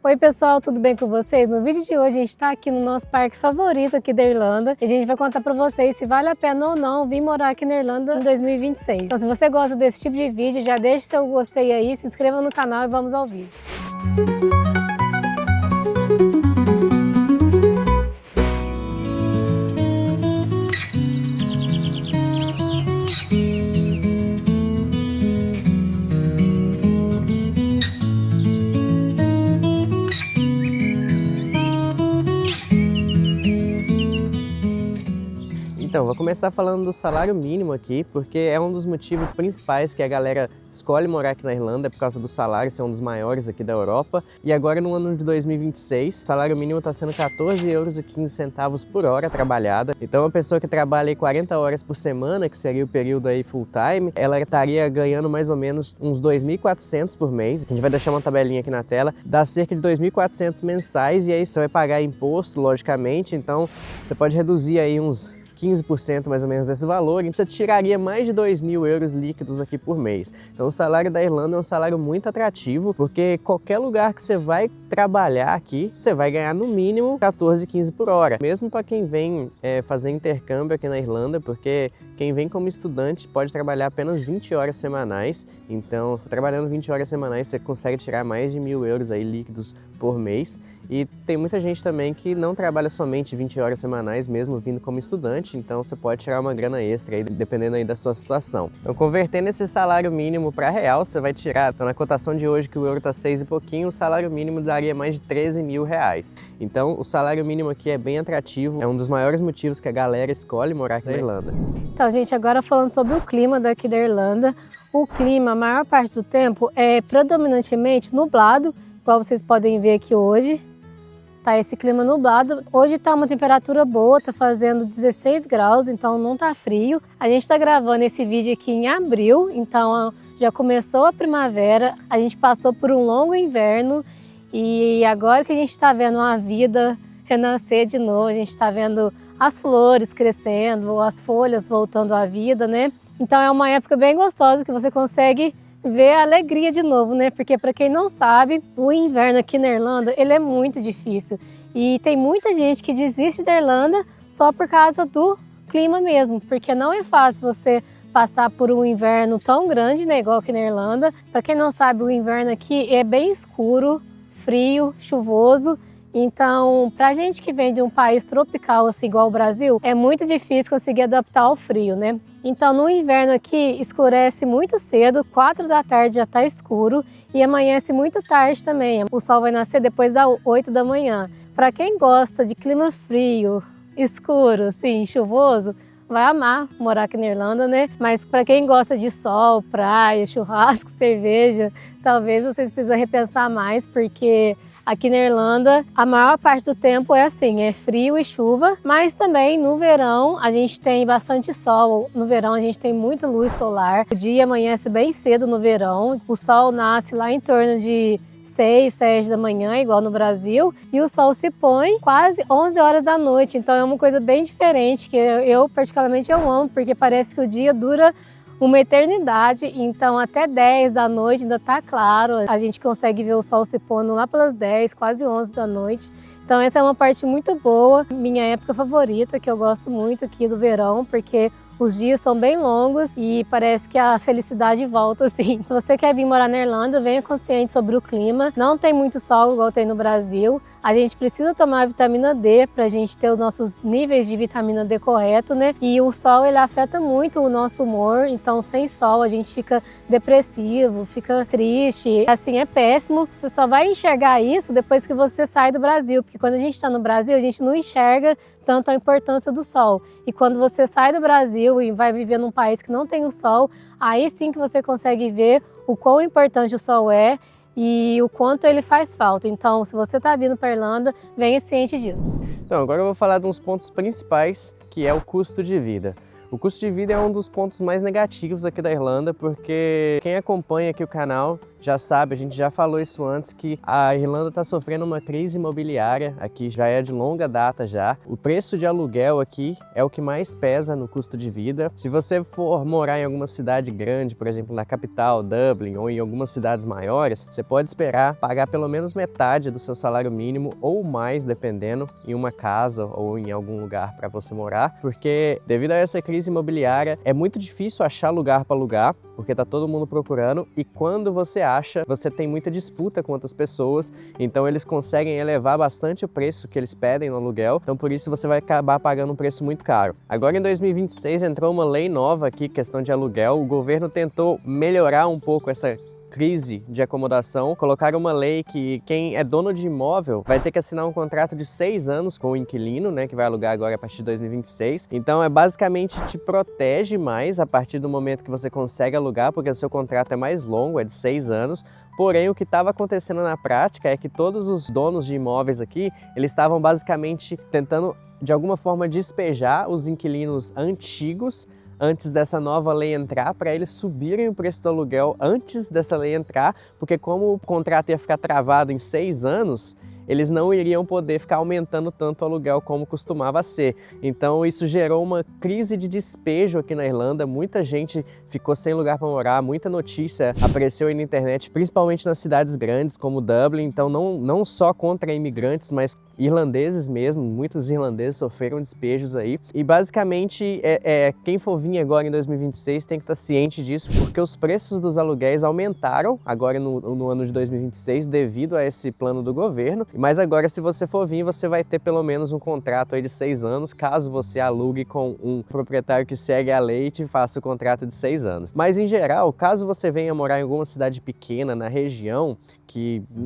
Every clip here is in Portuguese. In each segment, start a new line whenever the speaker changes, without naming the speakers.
Oi pessoal, tudo bem com vocês? No vídeo de hoje a gente está aqui no nosso parque favorito aqui da Irlanda e a gente vai contar para vocês se vale a pena ou não vir morar aqui na Irlanda em 2026. Então se você gosta desse tipo de vídeo, já deixe seu gostei aí, se inscreva no canal e vamos ao vídeo.
Então, vou começar falando do salário mínimo aqui, porque é um dos motivos principais que a galera escolhe morar aqui na Irlanda, é por causa do salário ser um dos maiores aqui da Europa. E agora, no ano de 2026, o salário mínimo está sendo 14,15 € por hora trabalhada. Então, uma pessoa que trabalha aí 40 horas por semana, que seria o período aí full time, ela estaria ganhando mais ou menos uns 2.400 por mês. A gente vai deixar uma tabelinha aqui na tela, dá cerca de 2.400 mensais, e aí você vai pagar imposto, logicamente, então você pode reduzir aí uns 15% mais ou menos desse valor, e você tiraria mais de 2.000 € líquidos aqui por mês. Então o salário da Irlanda é um salário muito atrativo, porque qualquer lugar que você vai trabalhar aqui, você vai ganhar no mínimo 14,15 por hora. Mesmo para quem vem fazer intercâmbio aqui na Irlanda, porque quem vem como estudante pode trabalhar apenas 20 horas semanais, então você trabalhando 20 horas semanais você consegue tirar mais de 1.000 € aí líquidos por mês. E tem muita gente também que não trabalha somente 20 horas semanais, mesmo vindo como estudante, então você pode tirar uma grana extra aí, dependendo aí da sua situação. Então, convertendo esse salário mínimo para real, você vai tirar, então na cotação de hoje que o euro tá 6 e pouquinho, o salário mínimo daria mais de 13.000 €. Então, o salário mínimo aqui é bem atrativo, é um dos maiores motivos que a galera escolhe morar aqui na Irlanda.
Então, gente, agora falando sobre o clima daqui da Irlanda, o clima, a maior parte do tempo, é predominantemente nublado, igual vocês podem ver aqui hoje. Tá esse clima nublado. Hoje tá uma temperatura boa, tá fazendo 16 graus, então não tá frio. A gente tá gravando esse vídeo aqui em abril, então já começou a primavera, a gente passou por um longo inverno e agora que a gente tá vendo a vida renascer de novo, a gente tá vendo as flores crescendo, as folhas voltando à vida, né? Então é uma época bem gostosa que você consegue ver a alegria de novo, né? Porque para quem não sabe, o inverno aqui na Irlanda, ele é muito difícil. E tem muita gente que desiste da Irlanda só por causa do clima mesmo, porque não é fácil você passar por um inverno tão grande, né, igual aqui na Irlanda. Para quem não sabe, o inverno aqui é bem escuro, frio, chuvoso. Então, pra gente que vem de um país tropical, assim, igual o Brasil, é muito difícil conseguir adaptar ao frio, né? Então, no inverno aqui, escurece muito cedo, 4 da tarde já tá escuro e amanhece muito tarde também. O sol vai nascer depois das 8 da manhã. Para quem gosta de clima frio, escuro, assim, chuvoso, vai amar morar aqui na Irlanda, né? Mas para quem gosta de sol, praia, churrasco, cerveja, talvez vocês precisem repensar mais, porque aqui na Irlanda, a maior parte do tempo é assim, é frio e chuva, mas também no verão a gente tem bastante sol. No verão a gente tem muita luz solar. O dia amanhece bem cedo no verão, o sol nasce lá em torno de 6, 7 da manhã, igual no Brasil, e o sol se põe quase 11 horas da noite, então é uma coisa bem diferente, que eu particularmente eu amo, porque parece que o dia dura uma eternidade, então até 10 da noite ainda tá claro, a gente consegue ver o sol se pondo lá pelas 10, quase 11 da noite. Então essa é uma parte muito boa, minha época favorita, que eu gosto muito aqui do verão, porque os dias são bem longos e parece que a felicidade volta assim. Se você quer vir morar na Irlanda, venha consciente sobre o clima. Não tem muito sol igual tem no Brasil. A gente precisa tomar vitamina D para a gente ter os nossos níveis de vitamina D correto, né? E o sol, ele afeta muito o nosso humor, então sem sol a gente fica depressivo, fica triste, assim, é péssimo. Você só vai enxergar isso depois que você sai do Brasil, porque quando a gente está no Brasil, a gente não enxerga tanto a importância do sol. E quando você sai do Brasil e vai viver num país que não tem o sol, aí sim que você consegue ver o quão importante o sol é e o quanto ele faz falta. Então, se você está vindo para a Irlanda, venha ciente disso.
Então, agora eu vou falar de uns pontos principais, que é o custo de vida. O custo de vida é um dos pontos mais negativos aqui da Irlanda, porque quem acompanha aqui o canal já sabe, a gente já falou isso antes, que a Irlanda está sofrendo uma crise imobiliária, aqui já é de longa data já. O preço de aluguel aqui é o que mais pesa no custo de vida. Se você for morar em alguma cidade grande, por exemplo, na capital, Dublin, ou em algumas cidades maiores, você pode esperar pagar pelo menos metade do seu salário mínimo ou mais, dependendo, em uma casa ou em algum lugar para você morar, porque devido a essa crise imobiliária é muito difícil achar lugar para alugar, porque tá todo mundo procurando, e quando você acha, você tem muita disputa com outras pessoas, então eles conseguem elevar bastante o preço que eles pedem no aluguel, então por isso você vai acabar pagando um preço muito caro. Agora em 2026 entrou uma lei nova aqui, questão de aluguel, o governo tentou melhorar um pouco essa crise de acomodação, colocaram uma lei que quem é dono de imóvel vai ter que assinar um contrato de 6 anos com o inquilino, né, que vai alugar agora a partir de 2026. Então basicamente te protege mais a partir do momento que você consegue alugar, porque o seu contrato é mais longo, é de 6 anos. Porém, o que estava acontecendo na prática é que todos os donos de imóveis aqui, eles estavam basicamente tentando de alguma forma despejar os inquilinos antigos antes dessa nova lei entrar, para eles subirem o preço do aluguel antes dessa lei entrar, porque como o contrato ia ficar travado em 6 anos, eles não iriam poder ficar aumentando tanto o aluguel como costumava ser. Então isso gerou uma crise de despejo aqui na Irlanda, muita gente ficou sem lugar para morar, muita notícia apareceu aí na internet, principalmente nas cidades grandes como Dublin, então não só contra imigrantes, mas irlandeses mesmo, muitos irlandeses sofreram despejos aí. E basicamente quem for vir agora em 2026 tem que estar ciente disso, porque os preços dos aluguéis aumentaram agora no ano de 2026 devido a esse plano do governo. Mas agora, se você for vir, você vai ter pelo menos um contrato aí de 6 anos, caso você alugue com um proprietário que segue a lei e te faça o contrato de 6 anos. Mas em geral, caso você venha morar em alguma cidade pequena na região,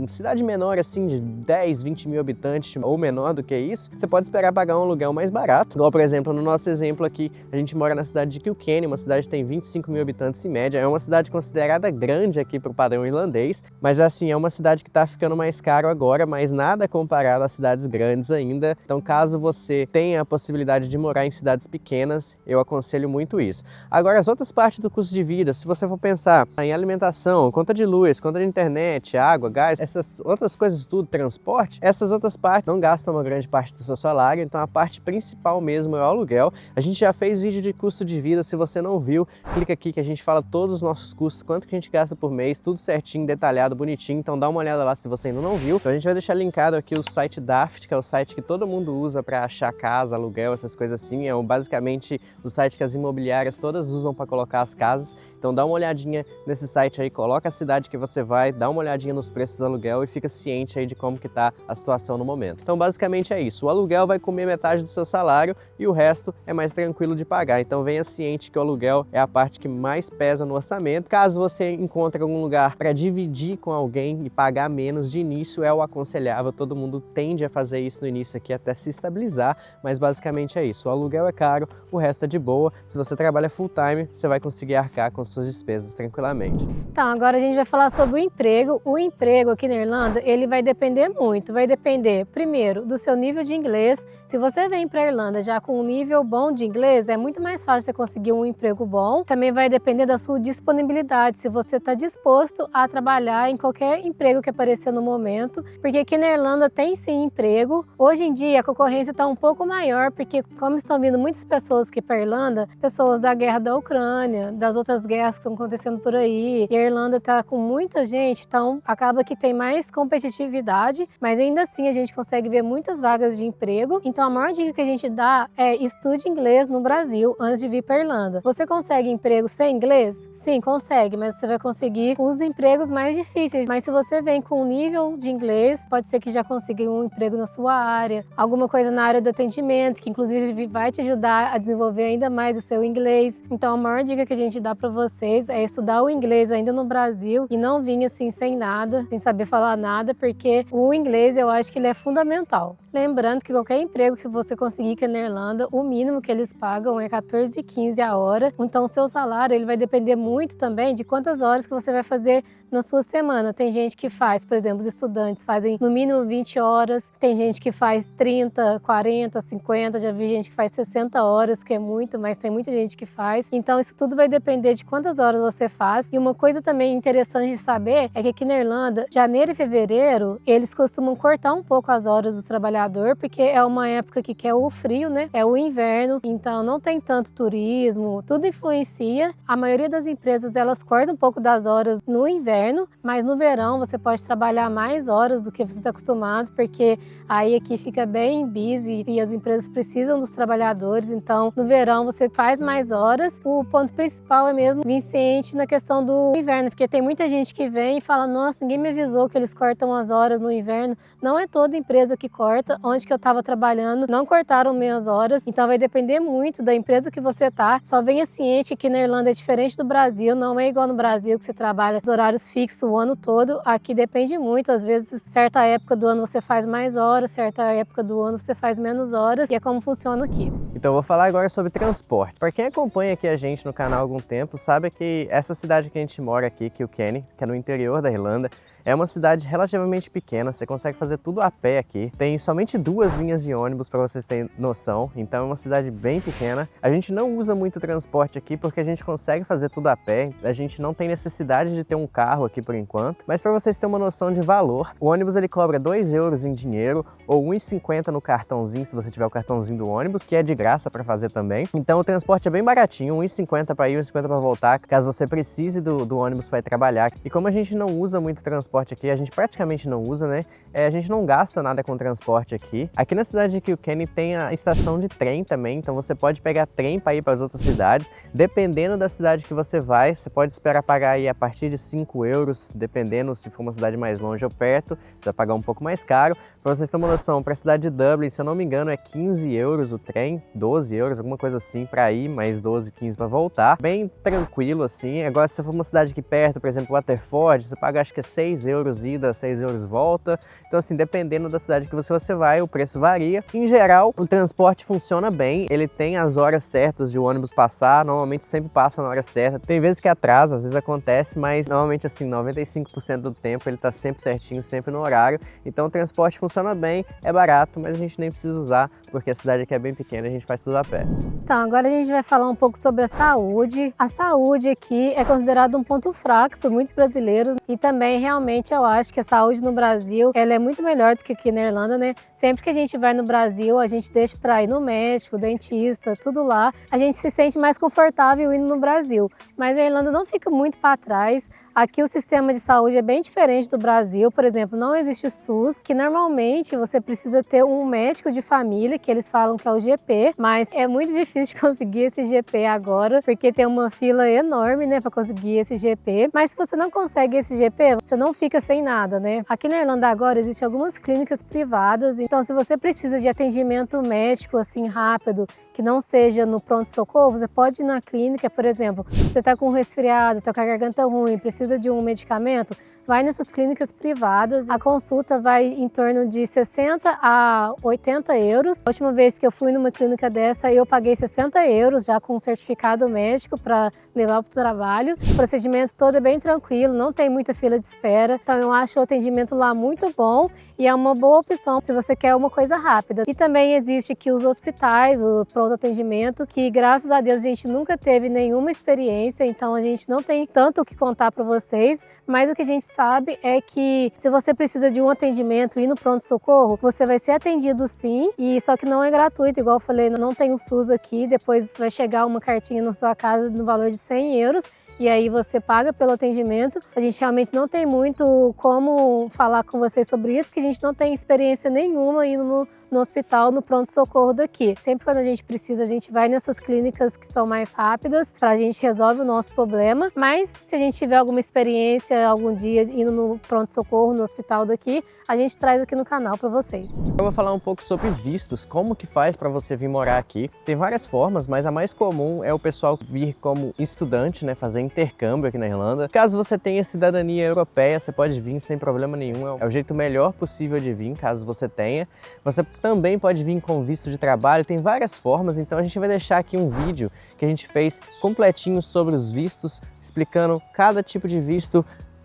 cidade menor assim de 10, 20 mil habitantes ou menor do que isso, você pode esperar pagar um aluguel mais barato. Igual, por exemplo, no nosso exemplo aqui, a gente mora na cidade de Kilkenny, uma cidade que tem 25 mil habitantes em média, é uma cidade considerada grande aqui para o padrão irlandês, mas assim, é uma cidade que está ficando mais caro agora, mas nada comparado às cidades grandes ainda. Então, caso você tenha a possibilidade de morar em cidades pequenas, eu aconselho muito isso. Agora, as outras partes do custo de vida, se você for pensar em alimentação, conta de luz, conta de internet, água, gás, essas outras coisas tudo, transporte, essas outras partes não gastam uma grande parte do seu salário, então a parte principal mesmo é o aluguel. A gente já fez vídeo de custo de vida, se você não viu, clica aqui que a gente fala todos os nossos custos, quanto que a gente gasta por mês, tudo certinho, detalhado, bonitinho, então dá uma olhada lá se você ainda não viu. Então a gente vai deixar linkado aqui o site Daft, que é o site que todo mundo usa para achar casa, aluguel, essas coisas assim, é basicamente o site que as imobiliárias todas usam para colocar as casas. Então dá uma olhadinha nesse site aí, coloca a cidade que você vai, dá uma olhadinha nos preços do aluguel e fica ciente aí de como que tá a situação no momento. Então basicamente é isso, o aluguel vai comer metade do seu salário e o resto é mais tranquilo de pagar. Então venha ciente que o aluguel é a parte que mais pesa no orçamento. Caso você encontre algum lugar para dividir com alguém e pagar menos de início, é o aconselhável, todo mundo tende a fazer isso no início aqui até se estabilizar, mas basicamente é isso, o aluguel é caro, o resto é de boa. Se você trabalha full time, você vai conseguir arcar com suas despesas tranquilamente.
Então, agora a gente vai falar sobre o emprego. O emprego aqui na Irlanda, ele vai depender muito. Vai depender, primeiro, do seu nível de inglês. Se você vem para a Irlanda já com um nível bom de inglês, é muito mais fácil você conseguir um emprego bom. Também vai depender da sua disponibilidade, se você está disposto a trabalhar em qualquer emprego que aparecer no momento. Porque aqui na Irlanda tem sim emprego. Hoje em dia a concorrência está um pouco maior, porque como estão vindo muitas pessoas aqui para a Irlanda, pessoas da guerra da Ucrânia, das outras guerras que estão acontecendo por aí, e a Irlanda está com muita gente, então acaba que tem mais competitividade, mas ainda assim a gente consegue ver muitas vagas de emprego. Então a maior dica que a gente dá é estude inglês no Brasil antes de vir para a Irlanda. Você consegue emprego sem inglês? Sim, consegue, mas você vai conseguir os empregos mais difíceis. Mas se você vem com um nível de inglês, pode ser que já consiga um emprego na sua área, alguma coisa na área do atendimento, que inclusive vai te ajudar a desenvolver ainda mais o seu inglês. Então a maior dica que a gente dá para vocês é estudar o inglês ainda no Brasil e não vir assim sem nada, sem saber falar nada, porque o inglês eu acho que ele é fundamental. Lembrando que qualquer emprego que você conseguir aqui na Irlanda, o mínimo que eles pagam é 14,15 a hora. Então o seu salário ele vai depender muito também de quantas horas que você vai fazer na sua semana. Tem gente que faz, por exemplo, os estudantes fazem no mínimo 20 horas, tem gente que faz 30, 40, 50, já vi gente que faz 60 horas, que é muito, mas tem muita gente que faz. Então isso tudo vai depender de quantas horas você faz. E uma coisa também interessante de saber é que aqui na Irlanda, janeiro e fevereiro, eles costumam cortar um pouco as horas do trabalhador, porque é uma época que é o frio, né? É o inverno, então não tem tanto turismo, tudo influencia. A maioria das empresas, elas cortam um pouco das horas no inverno, mas no verão você pode trabalhar mais horas do que você está acostumado, porque aí aqui fica bem busy e as empresas precisam dos trabalhadores, então no verão você faz mais horas. O ponto principal é mesmo vir ciente na questão do inverno, porque tem muita gente que vem e fala, nossa, ninguém me avisou que eles cortam as horas no inverno. Não é toda empresa que corta. Onde que eu estava trabalhando, não cortaram minhas horas, então vai depender muito da empresa que você tá. Só venha ciente que na Irlanda é diferente do Brasil, não é igual no Brasil que você trabalha os horários fixos o ano todo. Aqui depende muito, às vezes certa época do ano você faz mais horas, certa época do ano você faz menos horas, e é como funciona aqui.
Então eu vou falar agora sobre transporte. Para quem acompanha aqui a gente no canal há algum tempo, sabe que essa cidade que a gente mora aqui, Kilkenny, que é no interior da Irlanda, é uma cidade relativamente pequena, você consegue fazer tudo a pé aqui. Tem somente 2 linhas de ônibus para vocês terem noção, então é uma cidade bem pequena. A gente não usa muito transporte aqui porque a gente consegue fazer tudo a pé, a gente não tem necessidade de ter um carro aqui por enquanto. Mas para vocês terem uma noção de valor, o ônibus ele cobra 2 euros em dinheiro ou 1,50 no cartãozinho, se você tiver o cartãozinho do ônibus, que é de graça para fazer também. Então o transporte é bem baratinho, 1,50 para ir, 1,50 para voltar, caso você precise do ônibus para ir trabalhar. E como a gente não usa muito transporte aqui, a gente praticamente não usa, né? A gente não gasta nada com transporte aqui. Aqui na cidade de Kilkenny tem a estação de trem também, então você pode pegar trem para ir para as outras cidades. Dependendo da cidade que você vai, você pode esperar pagar aí a partir de 5 euros, dependendo se for uma cidade mais longe ou perto, você vai pagar um pouco mais caro. Para vocês terem uma noção, para a cidade de Dublin, se eu não me engano, é 15 euros o trem, 12 euros, alguma coisa assim para ir, mais 12, 15 para voltar. Bem tranquilo assim. Agora, se for uma cidade aqui perto, por exemplo, Waterford, você paga acho que é 6 euros ida, 6 euros volta. Então assim, dependendo da cidade que você vai, o preço varia. Em geral, o transporte funciona bem, ele tem as horas certas de o ônibus passar, normalmente sempre passa na hora certa. Tem vezes que atrasa, às vezes acontece, mas normalmente assim, 95% do tempo ele tá sempre certinho, sempre no horário. Então o transporte funciona bem, é barato, mas a gente nem precisa usar, porque a cidade aqui é bem pequena e a gente faz tudo a pé.
Então, agora a gente vai falar um pouco sobre a saúde. A saúde aqui é considerada um ponto fraco por muitos brasileiros e também realmente eu acho que a saúde no Brasil ela é muito melhor do que aqui na Irlanda, né? Sempre que a gente vai no Brasil, a gente deixa para ir no médico, dentista, tudo lá. A gente se sente mais confortável indo no Brasil, mas a Irlanda não fica muito para trás. Aqui o sistema de saúde é bem diferente do Brasil. Por exemplo, não existe o SUS, que normalmente você precisa ter um médico de família, que eles falam que é o GP, mas é muito difícil de conseguir esse GP agora, porque tem uma fila enorme, né, para conseguir esse GP. Mas se você não consegue esse GP, você não fica sem nada, né? Aqui na Irlanda agora existem algumas clínicas privadas, então se você precisa de atendimento médico assim rápido, que não seja no pronto-socorro, você pode ir na clínica, por exemplo, você está com um resfriado, está com a garganta ruim, precisa de um medicamento, vai nessas clínicas privadas, a consulta vai em torno de 60 a 80 euros. A última vez que eu fui numa clínica dessa, eu paguei 60 euros já com um certificado médico para levar para o trabalho. O procedimento todo é bem tranquilo, não tem muita fila de espera, então eu acho o atendimento lá muito bom e é uma boa opção se você quer uma coisa rápida. E também existe aqui os hospitais, o pronto atendimento, que graças a Deus a gente nunca teve nenhuma experiência, então a gente não tem tanto o que contar para vocês, mas o que a gente sabe é que se você precisa de um atendimento e ir no pronto-socorro, você vai ser atendido sim, e só que não é gratuito, igual eu falei, não tem um SUS aqui, depois vai chegar uma cartinha na sua casa no valor de 100 euros, e aí você paga pelo atendimento. A gente realmente não tem muito como falar com vocês sobre isso, porque a gente não tem experiência nenhuma indo no hospital, no pronto-socorro daqui. Sempre quando a gente precisa, a gente vai nessas clínicas que são mais rápidas, a gente resolve o nosso problema. Mas se a gente tiver alguma experiência algum dia indo no pronto-socorro, no hospital daqui, a gente traz aqui no canal para vocês.
Eu vou falar um pouco sobre vistos, como que faz para você vir morar aqui. Tem várias formas, mas a mais comum é o pessoal vir como estudante, né, fazer intercâmbio aqui na Irlanda. Caso você tenha cidadania europeia, você pode vir sem problema nenhum. É o jeito melhor possível de vir, caso você tenha. Você também pode vir com visto de trabalho, tem várias formas, então a gente vai deixar aqui um vídeo que a gente fez completinho sobre os vistos, explicando cada tipo de visto,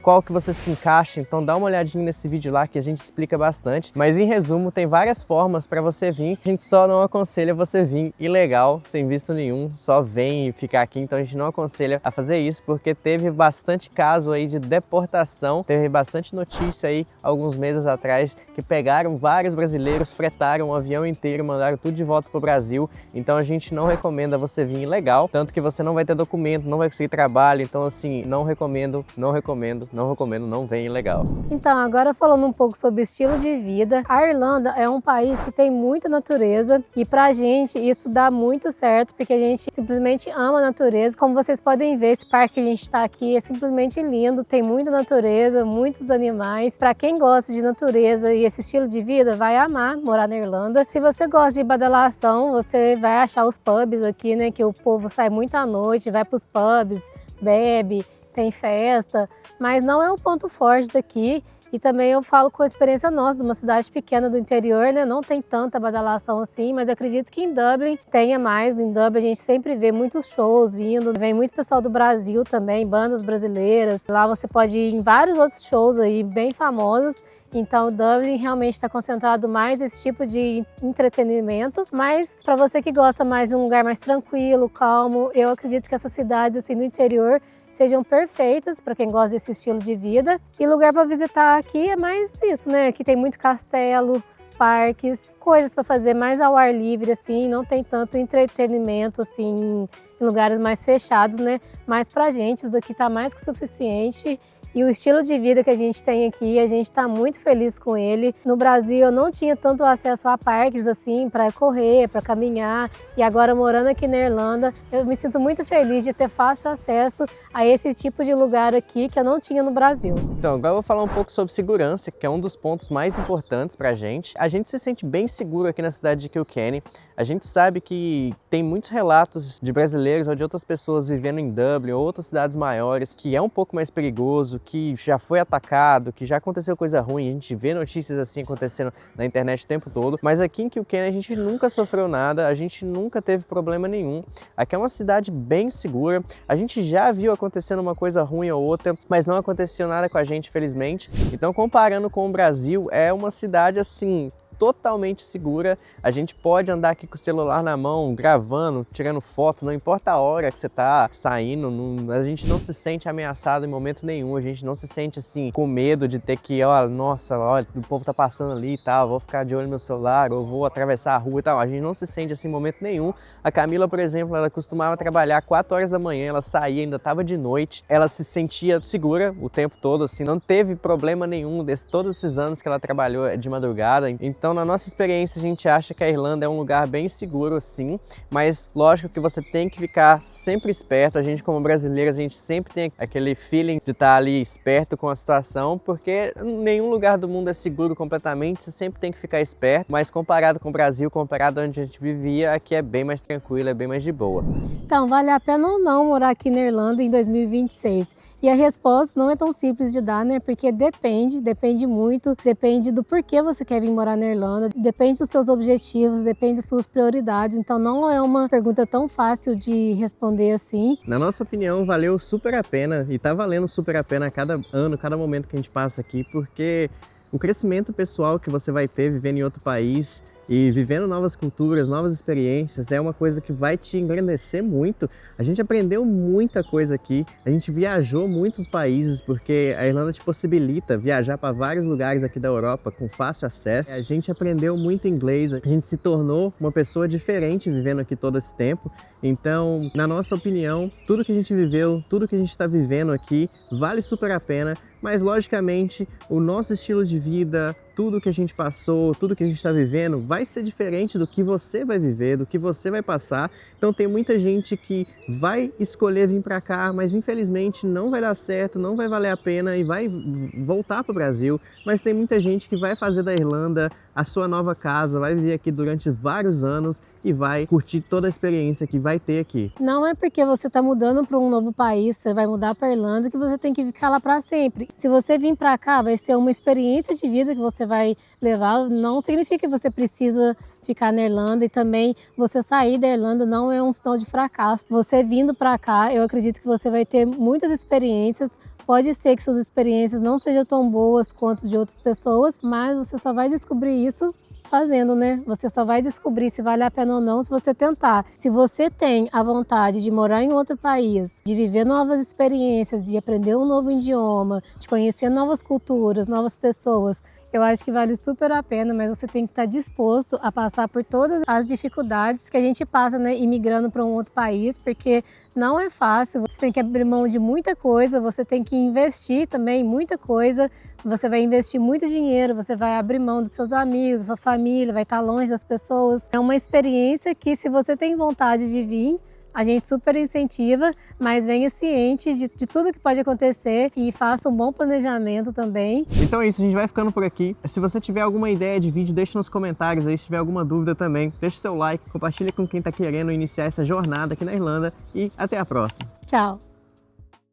qual que você se encaixa, então dá uma olhadinha nesse vídeo lá que a gente explica bastante. Mas em resumo, tem várias formas para você vir, a gente só não aconselha você vir ilegal, sem visto nenhum, só vem e ficar aqui, então a gente não aconselha a fazer isso, porque teve bastante caso aí de deportação, teve bastante notícia aí alguns meses atrás que pegaram vários brasileiros, fretaram um avião inteiro, mandaram tudo de volta pro Brasil, então a gente não recomenda você vir ilegal, tanto que você não vai ter documento, não vai conseguir trabalho, então assim, não recomendo, não venha ilegal.
Então, agora falando um pouco sobre estilo de vida, a Irlanda é um país que tem muita natureza e pra gente isso dá muito certo, porque a gente simplesmente ama a natureza. Como vocês podem ver, esse parque que a gente está aqui é simplesmente lindo, tem muita natureza, muitos animais. Para quem gosta de natureza e esse estilo de vida, vai amar morar na Irlanda. Se você gosta de badalação, você vai achar os pubs aqui, né, que o povo sai muito à noite, vai para os pubs, bebe, tem festa, mas não é um ponto forte daqui. E também eu falo com a experiência nossa, de uma cidade pequena do interior, né? Não tem tanta badalação assim, mas acredito que em Dublin tenha mais. Em Dublin a gente sempre vê muitos shows vindo, vem muito pessoal do Brasil também, bandas brasileiras. Lá você pode ir em vários outros shows aí bem famosos. Então Dublin realmente está concentrado mais nesse tipo de entretenimento, mas para você que gosta mais de um lugar mais tranquilo, calmo, eu acredito que essas cidades assim no interior sejam perfeitas para quem gosta desse estilo de vida. E lugar para visitar aqui é mais isso, né? Aqui tem muito castelo, parques, coisas para fazer mais ao ar livre, assim, não tem tanto entretenimento assim em lugares mais fechados, né? Mas pra gente isso daqui tá mais que o suficiente. E o estilo de vida que a gente tem aqui, a gente está muito feliz com ele. No Brasil eu não tinha tanto acesso a parques assim, para correr, para caminhar. E agora morando aqui na Irlanda, eu me sinto muito feliz de ter fácil acesso a esse tipo de lugar aqui que eu não tinha no Brasil.
Então, agora eu vou falar um pouco sobre segurança, que é um dos pontos mais importantes pra gente. A gente se sente bem seguro aqui na cidade de Kilkenny. A gente sabe que tem muitos relatos de brasileiros ou de outras pessoas vivendo em Dublin ou outras cidades maiores que é um pouco mais perigoso, que já foi atacado, que já aconteceu coisa ruim. A gente vê notícias assim acontecendo na internet o tempo todo, mas aqui em Kilkenny a gente nunca sofreu nada, a gente nunca teve problema nenhum. Aqui é uma cidade bem segura, a gente já viu acontecendo uma coisa ruim ou outra, mas não aconteceu nada com a gente, felizmente. Então, comparando com o Brasil, é uma cidade assim totalmente segura. A gente pode andar aqui com o celular na mão, gravando, tirando foto, não importa a hora que você tá saindo, a gente não se sente ameaçado em momento nenhum, a gente não se sente assim com medo de ter que, ó, nossa, olha, o povo tá passando ali e tal, vou ficar de olho no meu celular, ou vou atravessar a rua e tal. A gente não se sente assim em momento nenhum. A Camila, por exemplo, ela costumava trabalhar 4 horas da manhã, ela saía, ainda tava de noite, ela se sentia segura o tempo todo, assim, não teve problema nenhum todos esses anos que ela trabalhou de madrugada. Então, na nossa experiência, a gente acha que a Irlanda é um lugar bem seguro, sim, mas lógico que você tem que ficar sempre esperto. A gente, como brasileiro, a gente sempre tem aquele feeling de estar ali esperto com a situação, porque nenhum lugar do mundo é seguro completamente, você sempre tem que ficar esperto, mas comparado com o Brasil, comparado onde a gente vivia, aqui é bem mais tranquilo, é bem mais de boa.
Então, vale a pena ou não morar aqui na Irlanda em 2026? E a resposta não é tão simples de dar, né? Porque depende muito, depende do porquê você quer vir morar na Irlanda, depende dos seus objetivos, depende das suas prioridades. Então não é uma pergunta tão fácil de responder assim.
Na nossa opinião, valeu super a pena e tá valendo super a pena a cada ano, cada momento que a gente passa aqui, porque o crescimento pessoal que você vai ter vivendo em outro país e vivendo novas culturas, novas experiências, é uma coisa que vai te engrandecer muito. A gente aprendeu muita coisa aqui, a gente viajou muitos países, porque a Irlanda te possibilita viajar para vários lugares aqui da Europa com fácil acesso. A gente aprendeu muito inglês, a gente se tornou uma pessoa diferente vivendo aqui todo esse tempo. Então, na nossa opinião, tudo que a gente viveu, tudo que a gente está vivendo aqui, vale super a pena. Mas, logicamente, o nosso estilo de vida, tudo que a gente passou, tudo que a gente está vivendo, vai ser diferente do que você vai viver, do que você vai passar. Então, tem muita gente que vai escolher vir para cá, mas infelizmente não vai dar certo, não vai valer a pena e vai voltar para o Brasil. Mas tem muita gente que vai fazer da Irlanda a sua nova casa, vai viver aqui durante vários anos e vai curtir toda a experiência que vai ter aqui.
Não é porque você está mudando para um novo país, você vai mudar para a Irlanda, que você tem que ficar lá para sempre. Se você vir para cá, vai ser uma experiência de vida que você vai levar, não significa que você precisa ficar na Irlanda, e também você sair da Irlanda não é um sinal de fracasso. Você vindo para cá, eu acredito que você vai ter muitas experiências Pode ser que suas experiências não sejam tão boas quanto de outras pessoas, mas você só vai descobrir isso fazendo, né? Você só vai descobrir se vale a pena ou não se você tentar. Se você tem a vontade de morar em outro país, de viver novas experiências, de aprender um novo idioma, de conhecer novas culturas, novas pessoas, eu acho que vale super a pena, mas você tem que estar disposto a passar por todas as dificuldades que a gente passa, né, imigrando para um outro país, porque não é fácil, você tem que abrir mão de muita coisa, você tem que investir também muita coisa, você vai investir muito dinheiro, você vai abrir mão dos seus amigos, da sua família, vai estar longe das pessoas. É uma experiência que, se você tem vontade de vir, a gente super incentiva, mas venha ciente de tudo que pode acontecer e faça um bom planejamento também.
Então é isso, a gente vai ficando por aqui. Se você tiver alguma ideia de vídeo, deixa nos comentários aí. Se tiver alguma dúvida também, deixa seu like, compartilha com quem está querendo iniciar essa jornada aqui na Irlanda e até a próxima.
Tchau!